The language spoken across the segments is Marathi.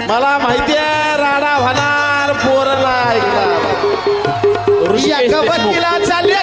मला माहिती आहे राडा होणार पोरला ऐकणार या कबड्डीला चालले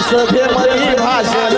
सभेमध्ये भाषण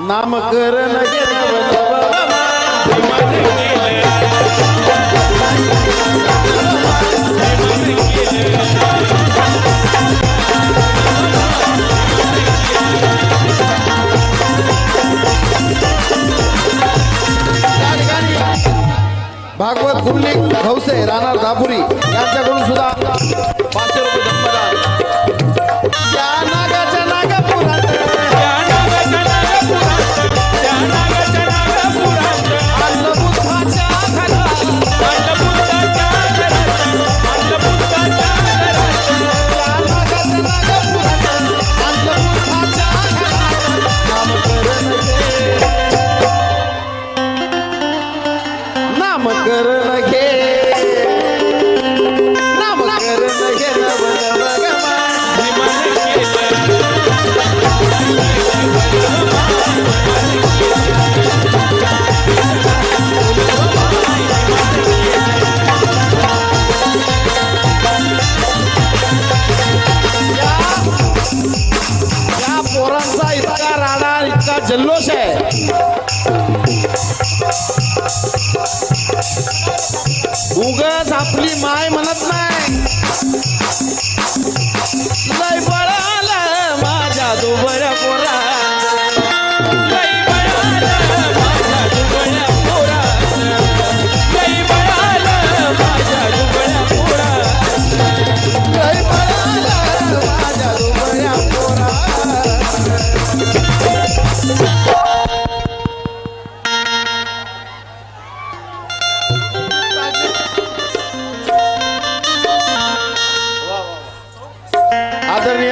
नामकरण भागवत कुमलिक खवसे राहणार दापुरी यांच्याकडून सुद्धा 500 रुपये धन्यवाद। या नागाच्या नागपुरात नामकरण घे आदरणीय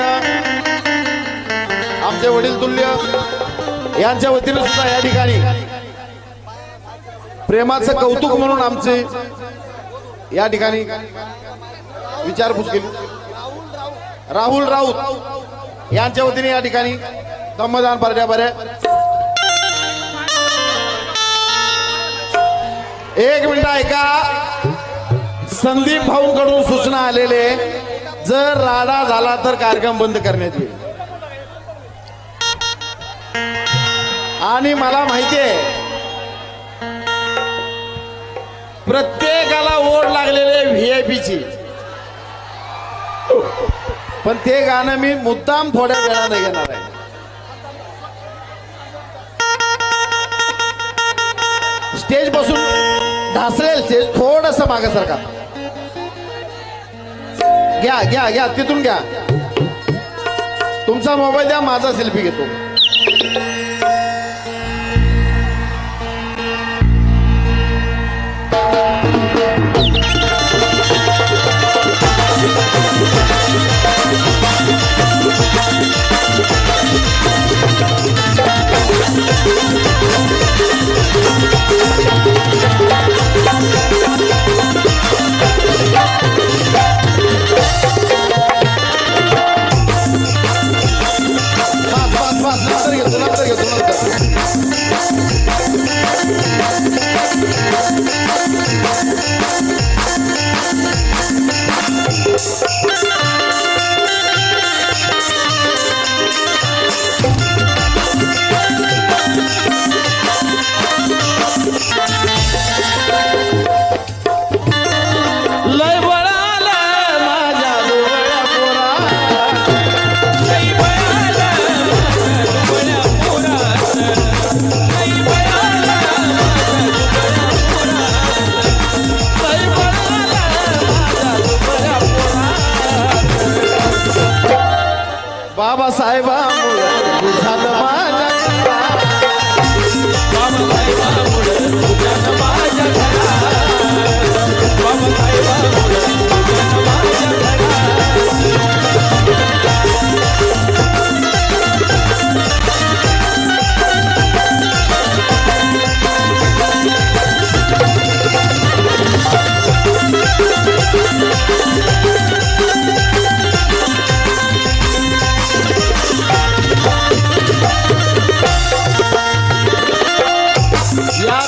आमचे वडील तुल्य यांच्या वतीने सुद्धा या ठिकाणी प्रेमाचं कौतुक म्हणून आमचे या ठिकाणी विचारपूस केली. राहुल राऊत यांच्या वतीने या ठिकाणी धम्मदान पार्ट्या बऱ्या. एक मिनिट ऐका. संदीप भाऊंकडून सूचना आलेले जर राडा झाला तर कार्यक्रम बंद करण्यात येईल. आणि मला माहितीये प्रत्येकाला ओढ लागलेले व्हीआयपीची, पण ते गाणं मी मुद्दाम थोड्या वेळाने घेणार आहे. स्टेज बसून ढासळेल स्टेज, थोडस मागे सरका. घ्या घ्या घ्या तिथून घ्या. तुमचा मोबाईल द्या, माझा सेल्फी घेतो. बाबासाहेबांमुळे झालं माझ्या बाबासाहेबांमुळे झालं माझ्या बाबासाहेबांमुळे झालं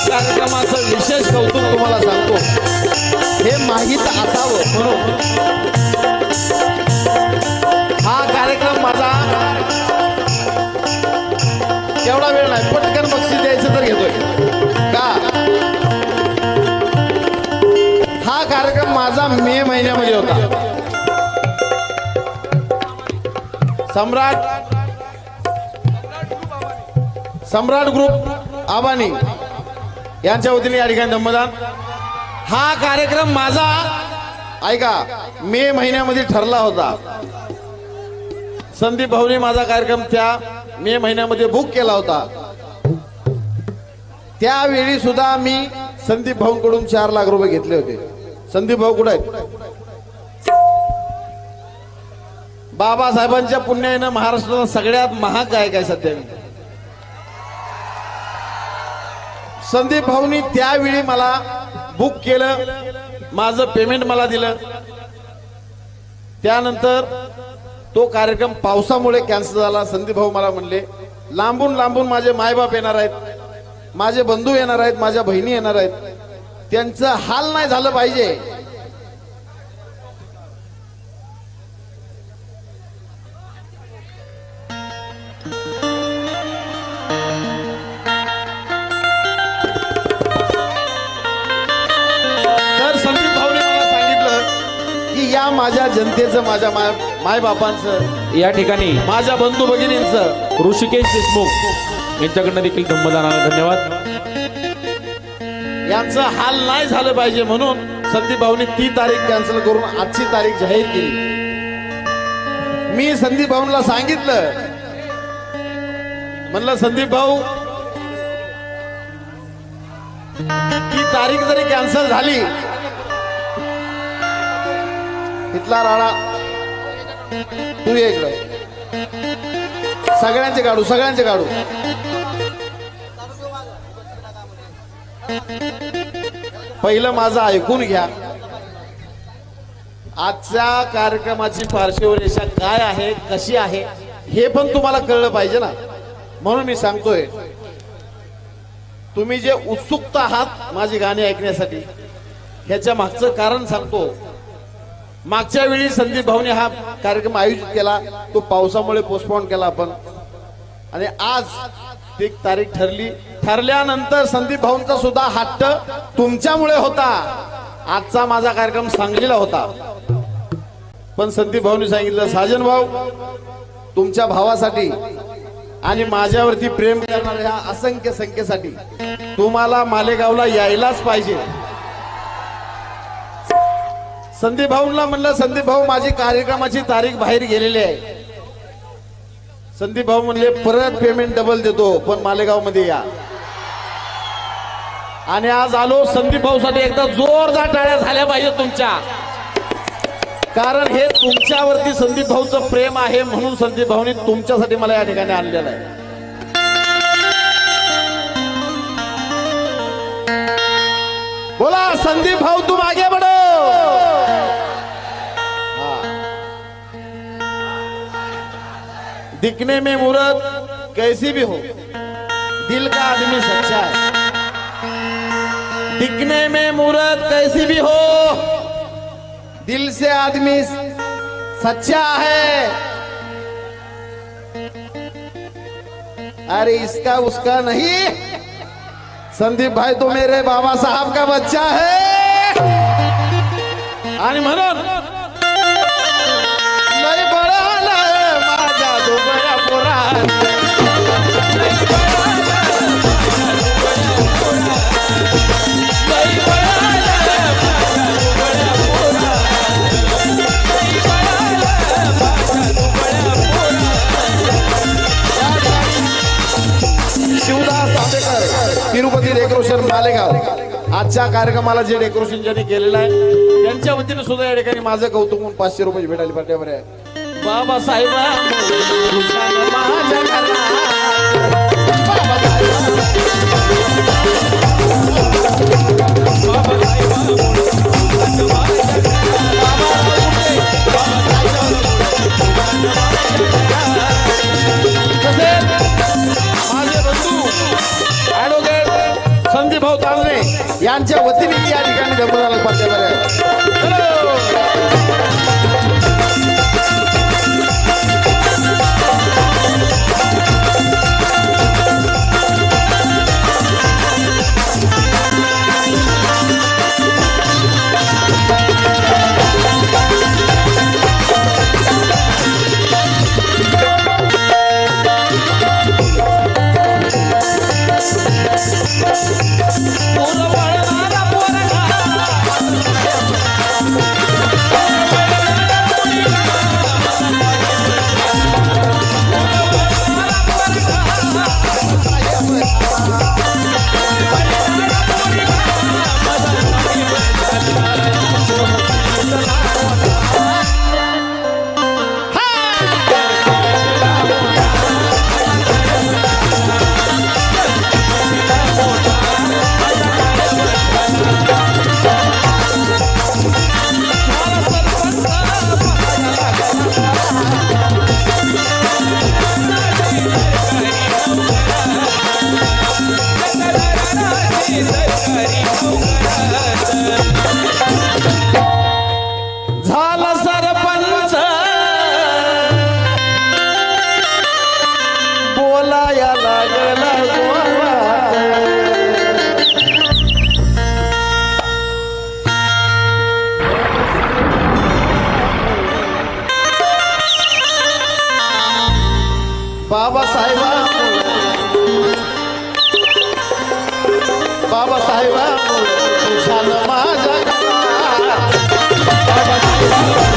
कार्यक्रमाचं विशेष कौतुक तुम्हाला सांगतो. हे माहीत असावं म्हणून हा कार्यक्रम माझा तेवढा वेळ नाही, पटकन बक्षीस द्यायचं तर घेतोय का. हा कार्यक्रम माझा मे महिन्यामध्ये होता. सम्राट ग्रुप आबानी यांच्या वतीने या ठिकाणी धम्मदान. हा कार्यक्रम माझा ऐका मे महिन्यामध्ये ठरला होता. संदीप भाऊने माझा कार्यक्रम त्या मे महिन्यामध्ये बुक केला होता. त्यावेळी सुद्धा मी संदीप भाऊंकडून 4 लाख रुपये घेतले होते. संदीप भाऊ कुठे आहेत? बाबासाहेबांच्या पुण्याने महाराष्ट्रात सगळ्यात महाग गायक आहे सध्या. संदीप भाऊनी त्यावेळी मला बुक केलं, माझं पेमेंट मला दिलं. त्यानंतर तो कार्यक्रम पावसामुळे कॅन्सल झाला. संदीप भाऊ मला म्हणले लांबून लांबून माझे मायबाप येणार आहेत, माझे बंधू येणार आहेत, माझ्या बहिणी येणार आहेत, त्यांचं हाल नाही झालं पाहिजे. माझ्या जनतेचं, माझ्या मायबापांचं, या ठिकाणी माझ्या बंधू भगिनींचं, ऋषिकेश देशमुख यांच्याकडनं देखील धम्मदान आलं. धन्यवाद. यांचं हाल नाही झालं पाहिजे म्हणून संदीप भाऊनी ती तारीख कॅन्सल करून आजची तारीख जाहीर केली. मी संदीप भाऊंना सांगितलं, म्हणलं संदीप भाऊ ती तारीख जरी कॅन्सल झाली, इथला राडा तू ये इकडं. सगळ्यांचे काढू, सगळ्यांचे काढू. पहिलं माझं ऐकून घ्या. आजच्या कार्यक्रमाची पार्श्वरेषा काय आहे, कशी आहे, हे पण तुम्हाला कळलं पाहिजे ना. म्हणून मी सांगतोय, तुम्ही जे उत्सुकता आहात माझी गाणी ऐकण्यासाठी, ह्याच्या मागचं कारण सांगतो. मागच्या वेळी संदीप भाऊने हा कार्यक्रम आयोजित केला, तो पावसामुळे पोस्टपोन केला आपण, आणि आज ती तारीख ठरली. ठरल्यानंतर संदीप भाऊंचा सुद्धा हट्ट तुमच्यामुळे होता. आजचा माझा कार्यक्रम सांगलीला होता, पण संदीप भाऊनी सांगितलं, साजन भाऊ, तुमच्या भावासाठी आणि माझ्यावरती प्रेम करणाऱ्या ह्या असंख्य संख्येसाठी तुम्हाला मालेगावला यायलाच पाहिजे. संदीप भाऊंना म्हणलं, संदीप भाऊ, माझी कार्यक्रमाची तारीख बाहेर गेलेली आहे. संदीप भाऊ म्हणले, परत पेमेंट डबल देतो, पण मालेगाव मध्ये या. आणि आज आलो. संदीप भाऊ साठी एकदा जोरदार टाळ्या झाल्या पाहिजे तुमच्या, कारण हे तुमच्यावरती संदीप भाऊचं प्रेम आहे. म्हणून संदीप भाऊनी तुमच्यासाठी मला या ठिकाणी आणलेलं आहे. बोला संदीप भाऊ, तुम आगे बढ़ो. दिखने में मूरत कैसी भी हो, दिल का आदमी सच्चा है. दिखने में मूरत कैसी भी हो, दिल से आदमी सच्चा है. अरे इसका उसका नहीं, संदीप भाई तो मेरे बाबा साहब का बच्चा है. आणि म्हणून लय बळा लय माझा दुबळ्या पोरा, शिवदास तांबेकर, तिरुपती डेकोरेशन मालेगाव. आजच्या कार्यक्रमाला जे डेकोरेशन ज्यांनी केलेलं आहे त्यांच्या वतीने सुद्धा या ठिकाणी माझं कौतुक म्हणून 500 रुपये भेटायला पाठ्यावर आहे. बाबासाहेब माझ्या माझे बंधू ऍडव्होकेट संदीप भाऊ तांबरे यांच्या वतीने या ठिकाणी धर्मदाला पाठ्यावर आहे. झाला सरपंच बोलाया लागला गोवा. बाबासाहेब माझ्या